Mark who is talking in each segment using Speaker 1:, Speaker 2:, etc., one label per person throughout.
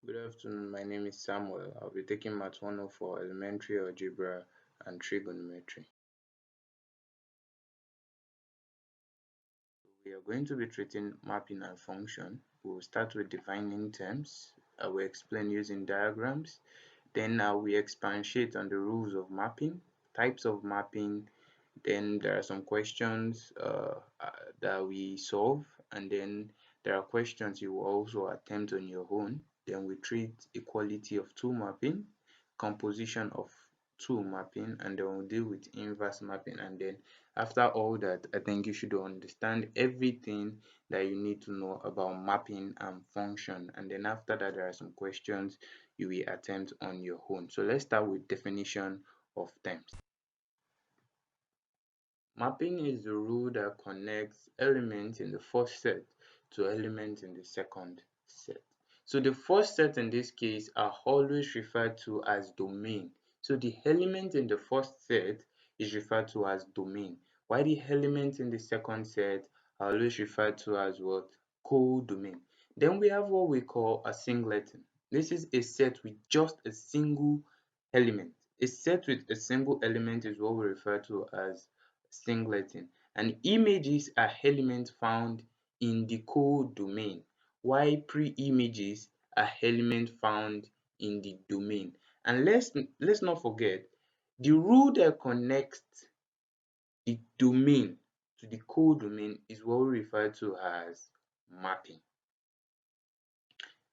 Speaker 1: Good afternoon, my name is Samuel. I'll be taking Math 104 Elementary Algebra and Trigonometry. We are going to be treating mapping and function. We'll start with defining terms. I will explain using diagrams. Then I will expatiate on the rules of mapping, types of mapping. Then there are some questions that we solve, and then there are questions you will also attempt on your own. Then we treat equality of two mapping, composition of two mapping, and then we'll deal with inverse mapping. And then after all that, I think you should understand everything that you need to know about mapping and function. And then after that, there are some questions you will attempt on your own. So let's start with definition of terms. Mapping is the rule that connects elements in the first set to elements in the second set. So the first set in this case are always referred to as domain. So the element in the first set is referred to as domain, while the elements in the second set are always referred to as what? Codomain. Then we have what we call a singleton. This is a set with just a single element. A set with a single element is what we refer to as singleton, and images are elements found in the codomain, while pre-images are elements found in the domain. And let's not forget the rule that connects the domain to the codomain is what we refer to as mapping.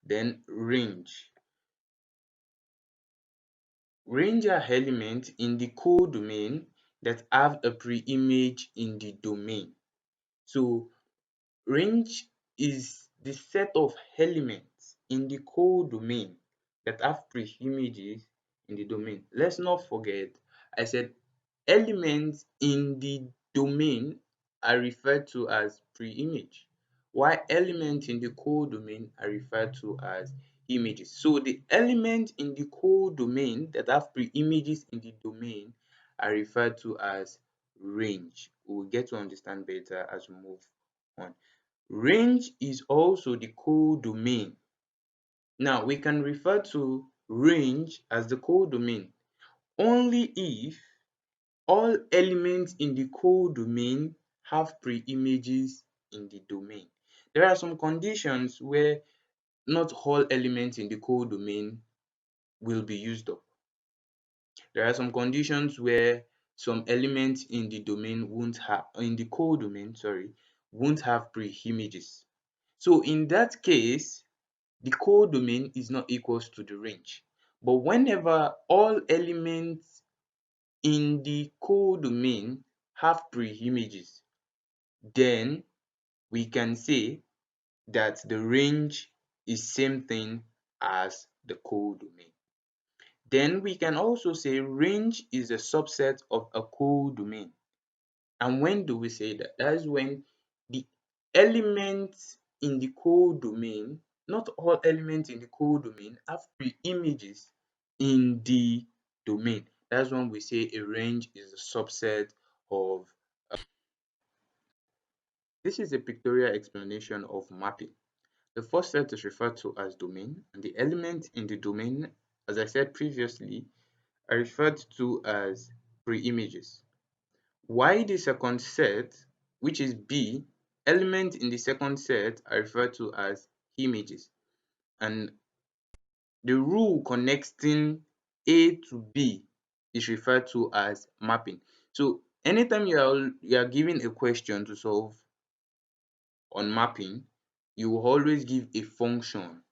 Speaker 1: Then range. Range are elements in the codomain that have a pre-image in the domain. So range is the set of elements in the codomain that have pre-images in the domain. Let's not forget, I said elements in the domain are referred to as pre-image, while elements in the codomain are referred to as images. So the elements in the codomain that have pre-images in the domain are referred to as range. We will get to understand better as we move on. Range is also the codomain. Now we can refer to range as the codomain only if all elements in the codomain have pre-images in the domain. There are some conditions where not all elements in the codomain will be used up. There are some conditions where some elements in the domain won't have in the codomain, won't have pre-images. So in that case, the codomain is not equals to the range. But whenever all elements in the codomain have pre-images, then we can say that the range is same thing as the codomain. Then we can also say range is a subset of a codomain. And when do we say that? That is when the elements in the codomain, not all elements in the codomain have pre-images in the domain. That's when we say a range is a subset of. This is a pictorial explanation of mapping. The first set is referred to as domain, and the elements in the domain, as I said previously, are referred to as pre-images. While the second set, which is B, elements in the second set are referred to as images. And the rule connecting A to B is referred to as mapping. So anytime you are given a question to solve on mapping, you will always give a function,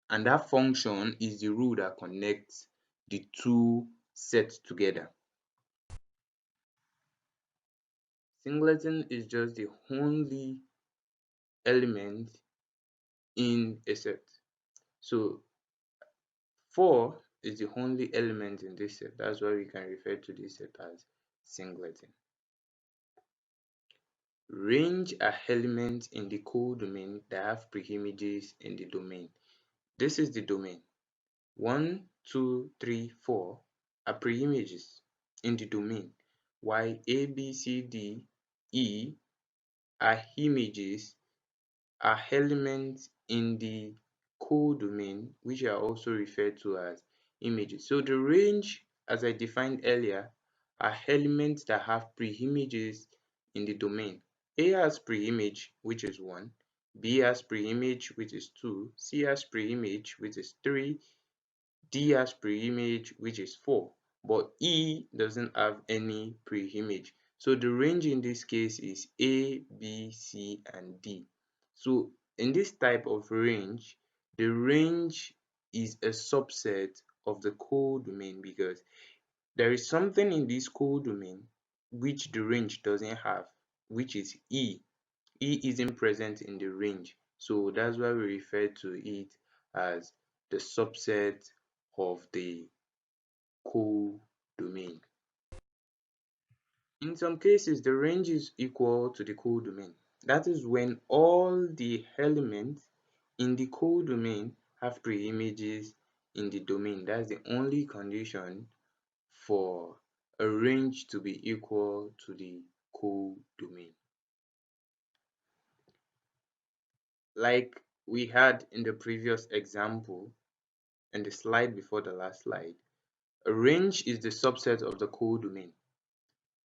Speaker 1: and that function is the rule that connects the two sets together. Singleton is just the only element in a set. So 4 is the only element in this set. That's why we can refer to this set as singleton. Range are elements in the codomain that have pre-images in the domain. This is the domain. 1, 2, 3, 4 are pre-images in the domain, while A, B, C, D, E are images, are elements in the codomain, which are also referred to as images. So the range, as I defined earlier, are elements that have pre-images in the domain. A has pre-image, which is 1, B has pre-image, which is 2, C has pre-image, which is 3, D has pre-image, which is 4, but E doesn't have any pre-image. So the range in this case is A, B, C, and D. So in this type of range, the range is a subset of the codomain because there is something in this codomain which the range doesn't have, which is E. E isn't present in the range, so that's why we refer to it as the subset of the codomain. In some cases, the range is equal to the codomain. That is when all the elements in the codomain have pre-images in the domain. That's the only condition for a range to be equal to the codomain. Like we had in the previous example, and the slide before the last slide, a range is the subset of the codomain.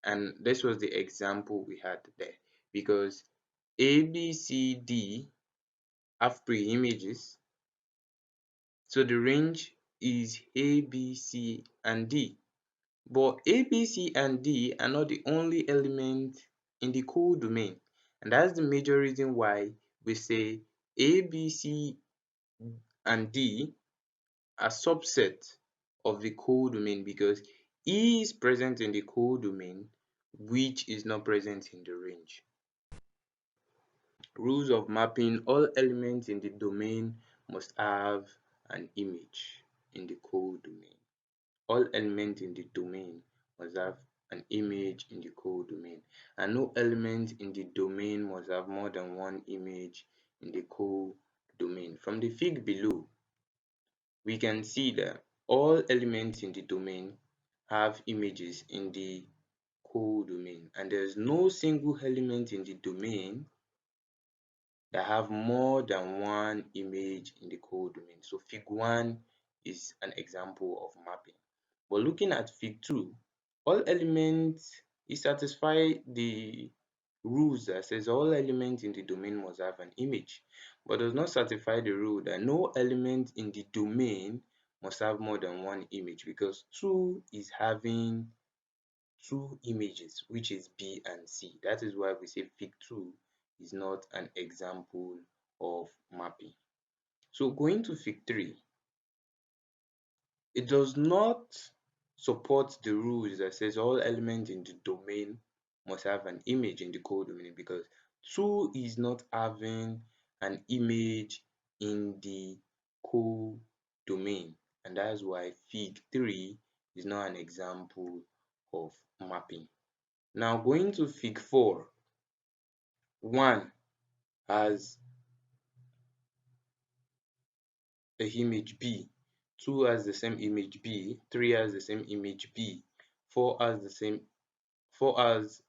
Speaker 1: And this was the example we had there because A, B, C, D have pre-images. So the range is A, B, C, and D. But A, B, C, and D are not the only element in the codomain. And that's the major reason why we say A, B, C, and D are subsets of the codomain because E is present in the codomain, which is not present in the range. Rules of mapping: all elements in the domain must have an image in the codomain. All elements in the domain must have an image in the codomain, and no element in the domain must have more than one image in the codomain. From the figure below, we can see that all elements in the domain have images in the codomain, and there is no single element in the domain that have more than one image in the codomain. So fig 1 is an example of mapping. But looking at fig 2, all elements, it satisfies the rules that says all elements in the domain must have an image, but does not satisfy the rule that no element in the domain must have more than one image, because 2 is having two images, which is B and C. That is why we say fig 2 is not an example of mapping. So going to fig 3, it does not support the rules that says all elements in the domain must have an image in the codomain, because 2 is not having an image in the codomain, and that's why fig 3 is not an example of mapping. Now going to fig 4, 1 has a image B, 2 has the same image B, 3 has the same image B, 4 has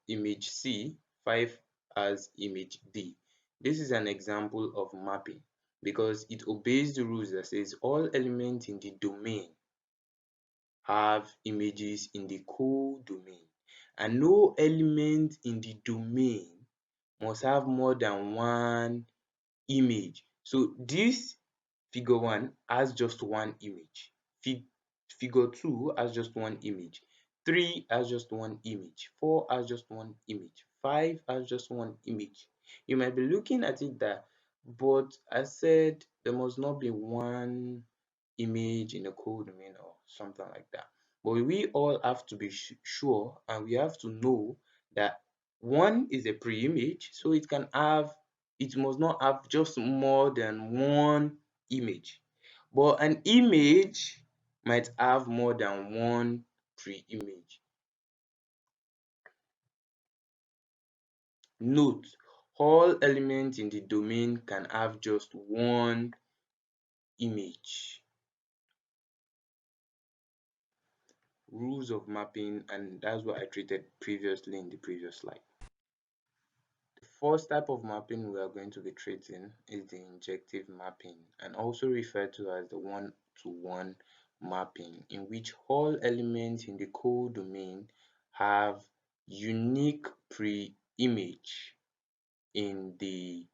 Speaker 1: image C, 5 has image D. This is an example of mapping because it obeys the rules that says all elements in the domain have images in the codomain, and no element in the domain must have more than one image. So this figure 1 has just one image, figure 2 has just one image, 3 has just one image, 4 has just one image, 5 has just one image. You might be looking at it that, but I said there must not be one image in a codomain or something like that. But we all have to be sure, and we have to know that 1 is a pre-image, so it must not have just more than one image. But an image might have more than one pre-image. Note, all elements in the domain can have just one image. Rules of mapping, and that's what I treated previously in the previous slide. The first type of mapping we are going to be treating is the injective mapping, and also referred to as the one-to-one mapping, in which all elements in the codomain have unique pre-image in the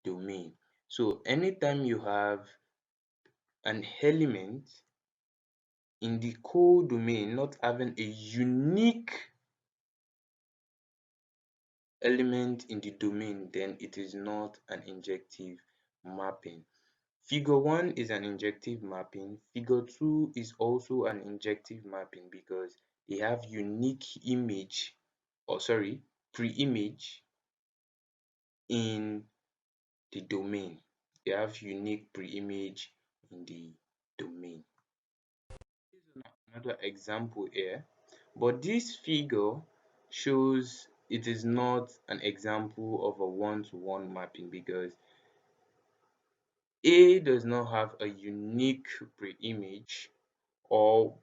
Speaker 1: domain. So anytime you have an element in the codomain not having a unique element in the domain, then it is not an injective mapping. Figure 1 is an injective mapping. Figure 2 is also an injective mapping because they have unique image, or sorry, pre-image in the domain. They have unique pre-image in the domain. Another example here, but this figure shows it is not an example of a one-to-one mapping because A does not have a unique pre-image, or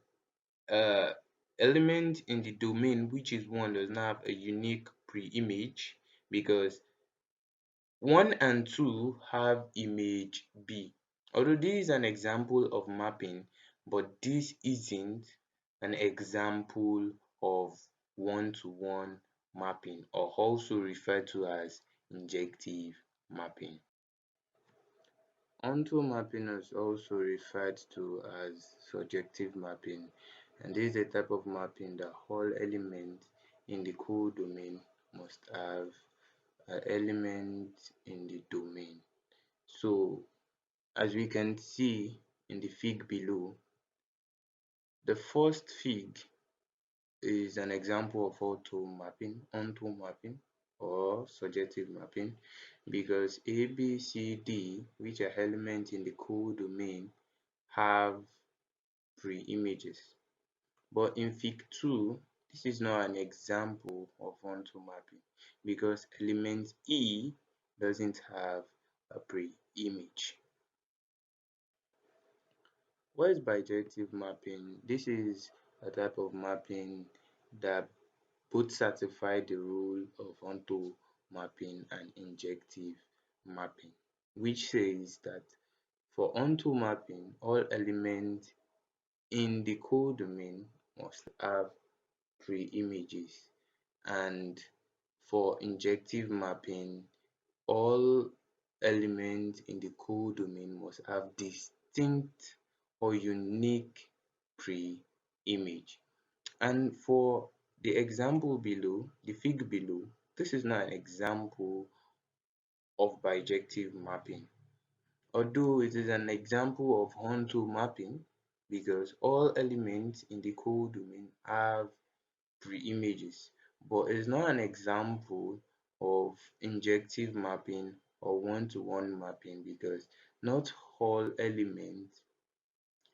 Speaker 1: element in the domain which is 1 does not have a unique pre-image, because 1 and 2 have image B. Although this is an example of mapping, but this isn't an example of one-to-one mapping, or also referred to as injective mapping. Onto mapping is also referred to as surjective mapping, and this is a type of mapping that all elements in the codomain must have an element in the domain. So as we can see in the fig below, the first fig is an example of onto mapping or surjective mapping, because A, B, C, D, which are elements in the codomain, have pre-images. But in fig 2, this is not an example of onto mapping because element E doesn't have a pre-image. What is bijective mapping? This is a type of mapping that both satisfy the rule of onto mapping and injective mapping, which says that for onto mapping, all elements in the codomain must have pre-images, and for injective mapping, all elements in the codomain must have distinct or unique pre-image. And for the example below, the fig below, this is not an example of bijective mapping, although it is an example of onto mapping because all elements in the codomain have pre-images, but it is not an example of injective mapping or one-to-one mapping because not all elements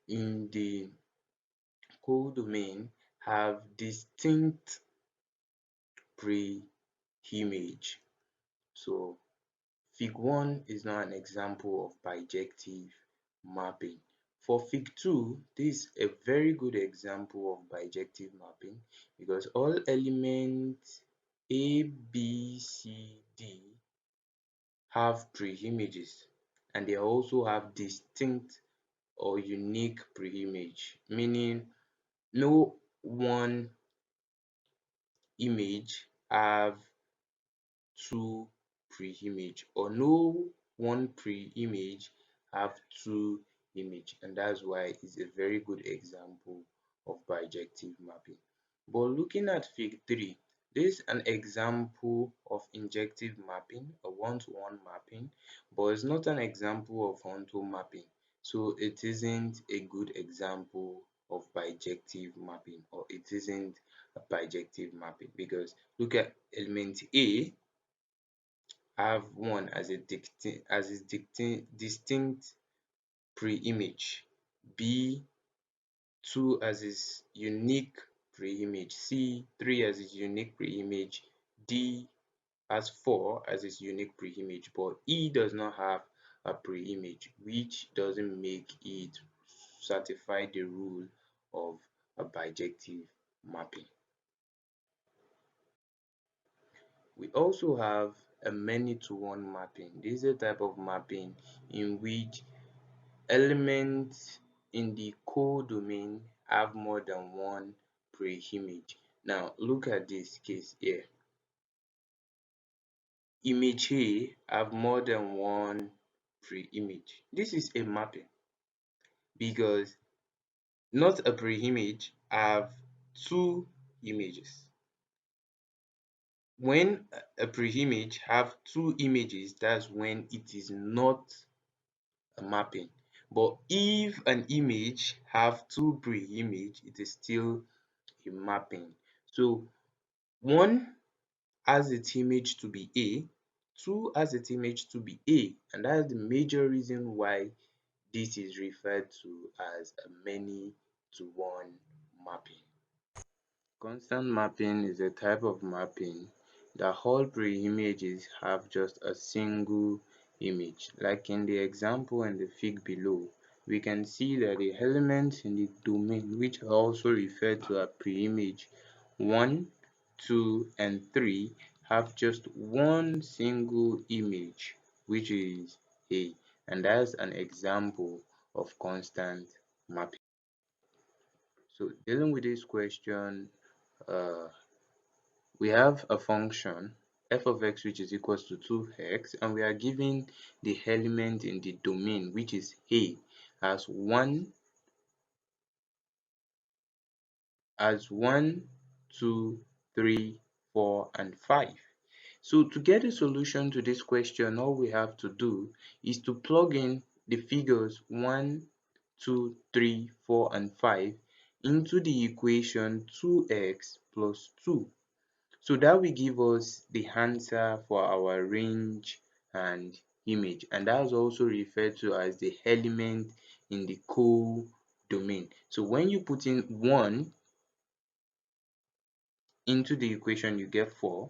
Speaker 1: in the codomain have distinct pre-image. So fig 1 is not an example of bijective mapping. For fig 2, this is a very good example of bijective mapping because all elements A, B, C, D have pre-images, and they also have distinct or unique pre-image, meaning no one image have two pre-image, or no one pre-image have two image, and that's why it's a very good example of bijective mapping. But looking at fig 3, this is an example of injective mapping, a one-to-one mapping, but it's not an example of onto mapping, so it isn't a good example of bijective mapping, or it isn't a bijective mapping because look at element A have 1 as its distinct pre-image, B 2 as its unique pre-image, C 3 as its unique pre-image, D has 4 as its unique pre-image, but E does not have a pre-image, which doesn't make it satisfy the rule of a bijective mapping. We also have a many-to-one mapping. This is a type of mapping in which elements in the codomain have more than one pre-image. Now look at this case here. Image A have more than one pre-image. This is a mapping because not a pre-image have two images. When a pre-image have two images, that's when it is not a mapping. But if an image have two pre-image, it is still a mapping. So one has its image to be A, two has its image to be A, and that is the major reason why this is referred to as a many-to-one mapping. Constant mapping is a type of mapping that all pre-images have just a single image. Like in the example in the fig below, we can see that the elements in the domain, which are also referred to as pre-image 1, 2, and 3, have just one single image, which is A, and that's an example of constant mapping. So dealing with this question, uh, we have a function f of x which is equals to 2x, and we are given the element in the domain, which is A, as 1, 2, 3, 4, and 5. So to get a solution to this question, all we have to do is to plug in the figures 1, 2, 3, 4, and 5 into the equation 2x plus 2. So that will give us the answer for our range and image, and that's also referred to as the element in the codomain. So when you put in 1 into the equation, you get 4.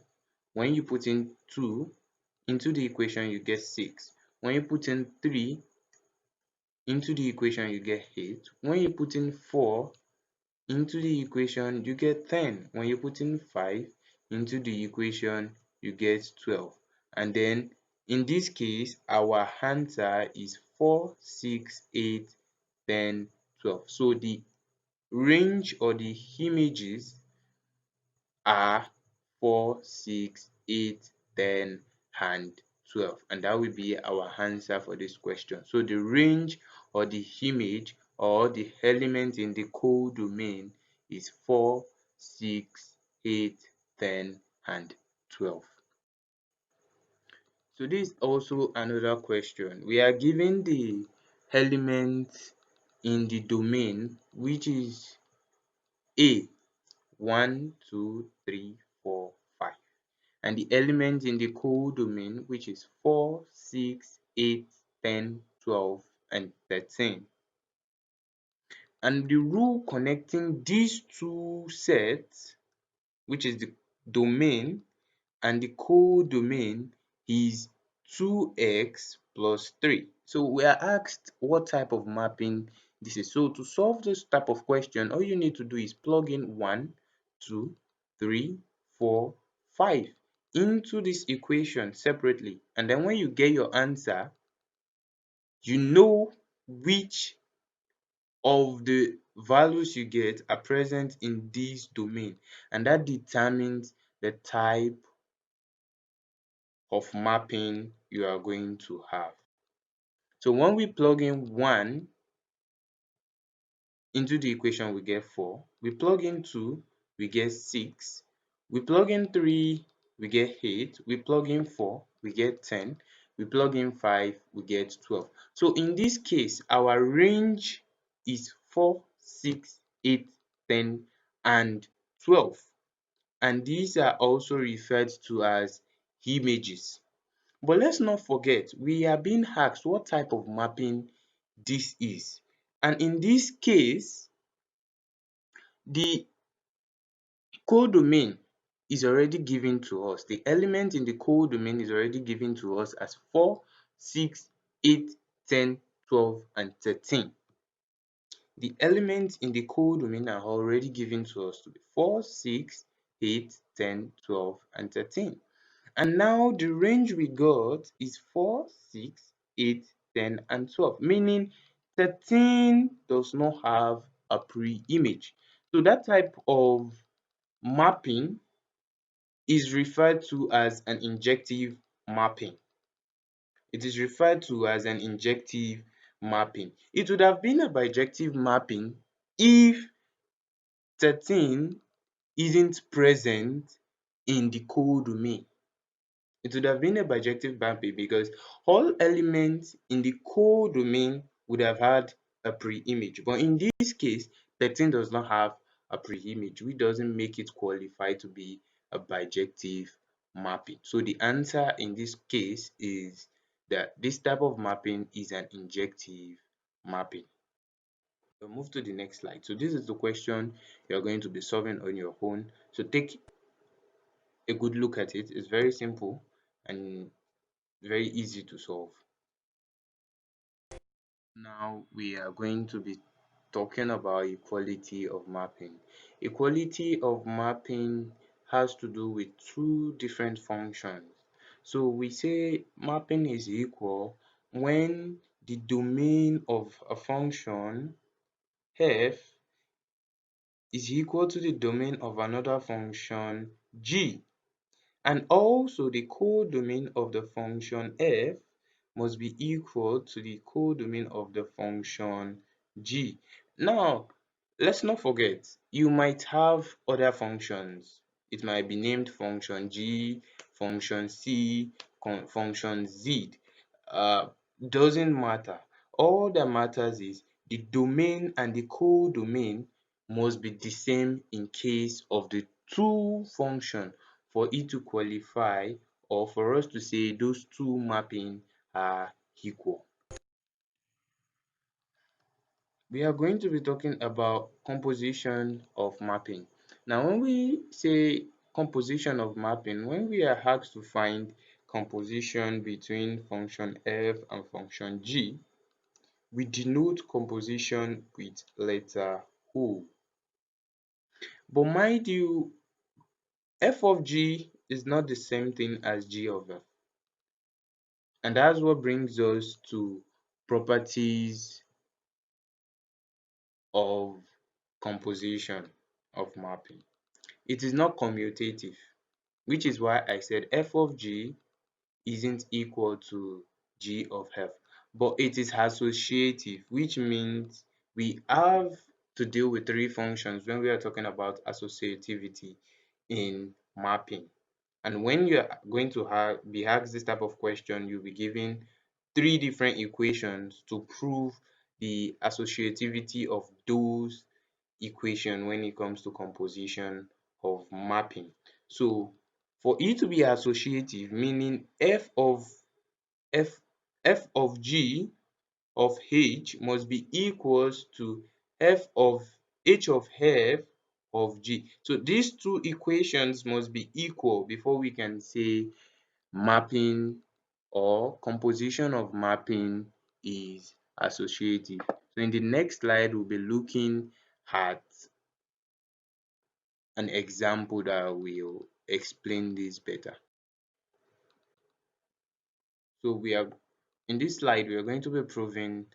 Speaker 1: When you put in 2 into the equation, you get 6. When you put in 3 into the equation, you get 8. When you put in 4 into the equation, you get 10. When you put in 5 into the equation, you get 12. And then in this case, our answer is 4, 6, 8, 10, 12. So the range or the images are 4, 6, 8, 10, and 12, and that will be our answer for this question. So the range or the image or the element in the codomain is 4, 6, 8, 10, and 12. So this is also another question. We are given the element in the domain, which is A, 1, 2, 3, 4, 5. And the element in the codomain, which is 4, 6, 8, 10, 12, and 13. And the rule connecting these two sets, which is the domain and the codomain, is 2x plus 3. So we are asked what type of mapping this is. So to solve this type of question, all you need to do is plug in 1, 2, 3, 4, 5 into this equation separately, and then when you get your answer, you know which of the values you get are present in this domain, and that determines the type of mapping you are going to have. So when we plug in 1 into the equation, we get 4. We plug in 2, we get 6. We plug in 3, we get 8. We plug in 4, we get 10. We plug in 5, we get 12. So in this case, our range is 4, 6, 8, 10, and 12. And these are also referred to as images. But let's not forget, we are being asked what type of mapping this is. And in this case, the codomain is already given to us. The element in the codomain is already given to us as 4, 6, 8, 10, 12, and 13. The elements in the codomain are already given to us to be 4, 6, 8, 10, 12, and 13. And now the range we got is 4, 6, 8, 10, and 12, meaning 13 does not have a pre-image. So that type of mapping is referred to as an injective mapping. It is referred to as an injective mapping. It would have been a bijective mapping if 13 isn't present in the codomain. It would have been a bijective mapping because all elements in the codomain would have had a pre-image. But in this case, 13 does not have a pre-image, which doesn't make it qualify to be a bijective mapping. So the answer in this case is that this type of mapping is an injective mapping. We'll move to the next slide. So this is the question you're going to be solving on your own. So take a good look at it. It's very simple and very easy to solve. Now we are going to be talking about equality of mapping. Equality of mapping has to do with two different functions. So we say mapping is equal when the domain of a function f is equal to the domain of another function g. And also the codomain of the function f must be equal to the codomain of the function g. Now, let's not forget, you might have other functions. It might be named function g, function c, function z. Doesn't matter. All that matters is the domain and the codomain must be the same in case of the two functions for it to qualify, or for us to say those two mapping are equal. We are going to be talking about composition of mapping. Now, when we say composition of mapping, when we are asked to find composition between function f and function g, we denote composition with letter O. But mind you, f of g is not the same thing as g of f. And that's what brings us to properties of composition of mapping. It is not commutative, which is why I said f of g isn't equal to g of f, but it is associative, which means we have to deal with three functions when we are talking about associativity in mapping. And when you are going to be asked this type of question, you'll be given three different equations to prove the associativity of those equations when it comes to composition of mapping. So for it to be associative, meaning f f of g of h must be equals to f of h of f of g. So these two equations must be equal before we can say mapping or composition of mapping is associative. So in the next slide, we'll be looking at an example that will explain this better. So we are in this slide, we are going to be proving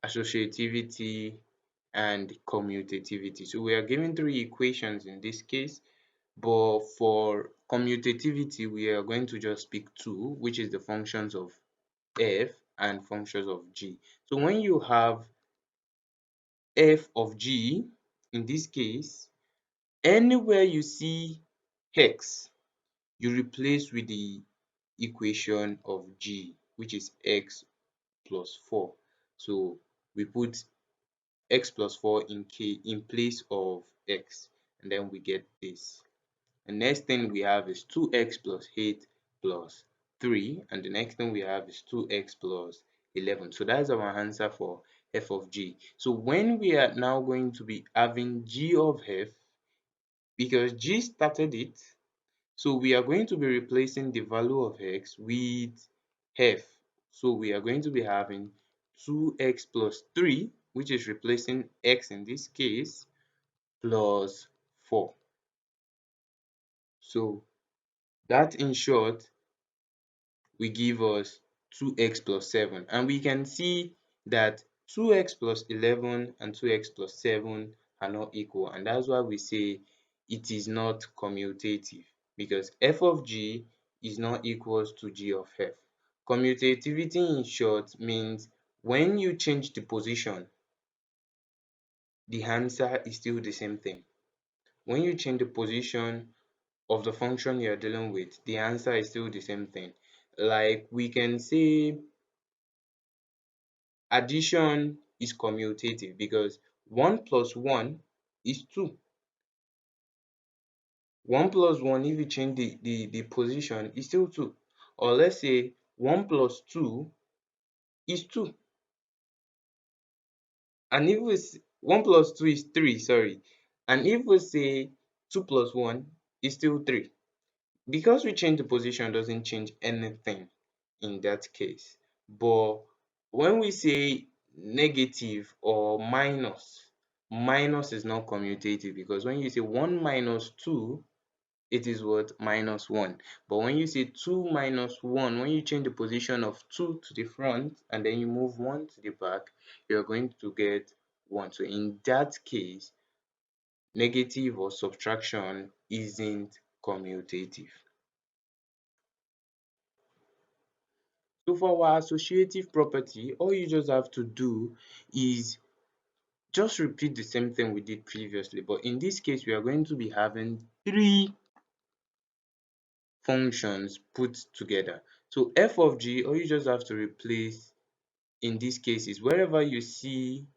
Speaker 1: associativity and commutativity. So we are given three equations in this case, but for commutativity, we are going to just pick two, which is the functions of f and functions of g. So when you have f of g, in this case, anywhere you see x, you replace with the equation of g, which is x plus 4. So we put x plus 4 in place of x, and then we get this. The next thing we have is 2x plus 8 plus 3, and the next thing we have is 2x plus 11. So that's our answer for f of g. So when we are now going to be having g of f, because g started it, so we are going to be replacing the value of x with f. So we are going to be having 2x plus 3, which is replacing x in this case, plus 4. So that in short will give us 2x plus 7, and we can see that 2x plus 11 and 2x plus 7 are not equal, and that's why we say it is not commutative, because f of g is not equals to g of f. Commutativity in short means when you change the position, the answer is still the same thing. When you change the position of the function you're dealing with, the answer is still the same thing. Like we can say addition is commutative because 1 plus 1 is 2. 1 plus 1, if you change the position, is still 2. Or let's say 1 plus 2 is 2. And if we 1 plus 2 is 3, sorry. And if we say 2 plus 1 is still 3. Because we change the position doesn't change anything in that case. But when we say negative or minus, minus is not commutative, because when you say 1 minus 2, it is what? Minus 1. But when you say 2 minus 1, when you change the position of 2 to the front and then you move 1 to the back, you're going to get 1. So in that case, negative or subtraction isn't commutative. So for our associative property, all you just have to do is just repeat the same thing we did previously, but in this case we are going to be having three functions put together. So f of g, all you just have to replace in this case is wherever you see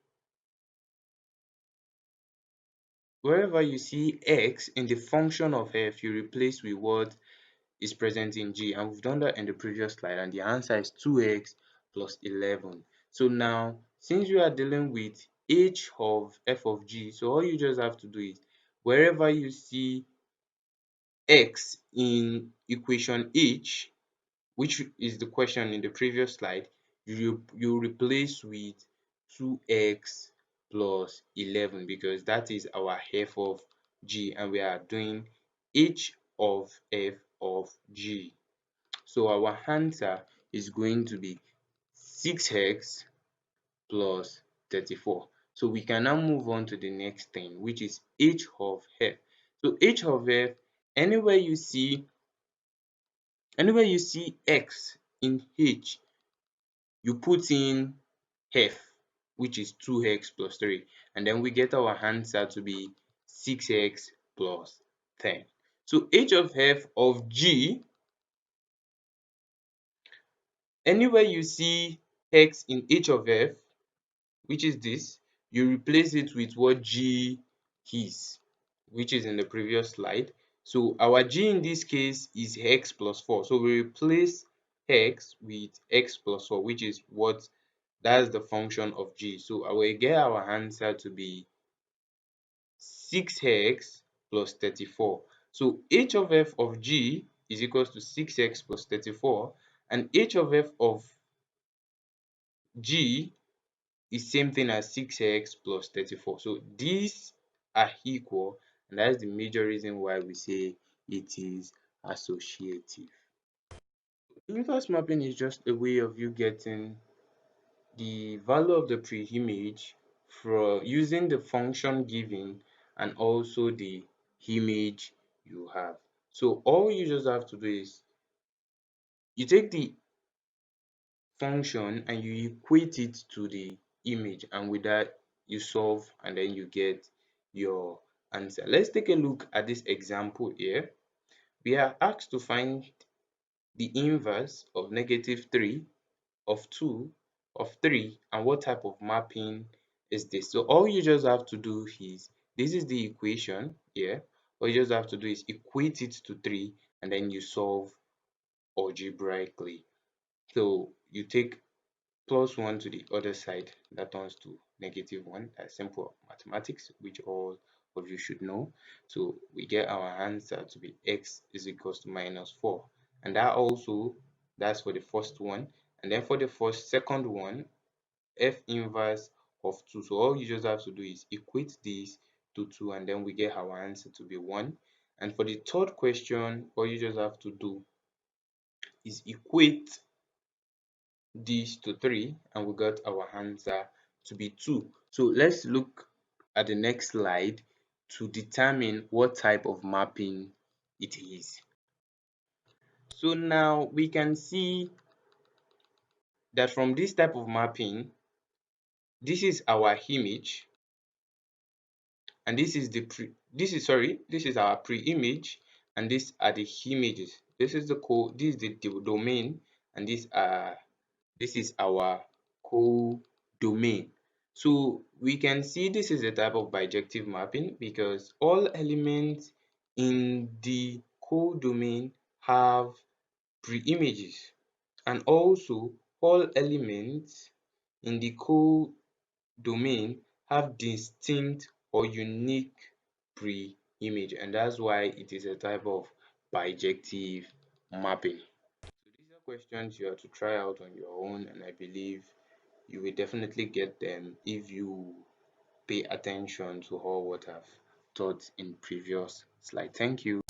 Speaker 1: x in the function of f, you replace with what is present in g, and we've done that in the previous slide, and the answer is 2x plus 11. So now, since we are dealing with h of f of g, so all you just have to do is wherever you see x in equation h, which is the question in the previous slide, you replace with 2x plus 11, because that is our f of g and we are doing h of f of g. So our answer is going to be 6x plus 34. So we can now move on to the next thing, which is h of f. So h of f, anywhere you see x in h, you put in f, which is 2x plus 3, and then we get our answer to be 6x plus 10. So h of f of g, anywhere you see x in h of f, which is this, you replace it with what g is, which is in the previous slide. So our g in this case is x plus 4. So we replace x with x plus 4, which is what, that's the function of g. So I will get our answer to be 6x plus 34. So h of f of g is equals to 6x plus 34, and h of f of g is same thing as 6x plus 34. So these are equal, and that's the major reason why we say it is associative. Inverse mapping is just a way of you getting the value of the pre-image for using the function given and also the image you have. So all you just have to do is you take the function and you equate it to the image, and with that you solve and then you get your answer. Let's take a look at this example here. We are asked to find the inverse of -3 of 2 of 3, and what type of mapping is this. So all you just have to do is, this is the equation here, all you just have to do is equate it to 3 and then you solve algebraically. So you take +1 to the other side, that turns to -1. That's simple mathematics, which all of you should know. So we get our answer to be x is equals to -4, and that's for the first one. And then for the second one, f inverse of 2. So all you just have to do is equate this to 2, and then we get our answer to be 1. And for the third question, all you just have to do is equate these to 3 and we got our answer to be 2. So let's look at the next slide to determine what type of mapping it is. So now we can see that from this type of mapping, this is our image and this is our pre-image and these are the images. This is the code, this is the domain, and this is our codomain. So we can see this is a type of bijective mapping because all elements in the codomain have pre-images, and also all elements in the codomain have distinct or unique pre-image, and that's why it is a type of bijective mapping. So these are questions you have to try out on your own, and I believe you will definitely get them if you pay attention to all what I've taught in previous slide. Thank you.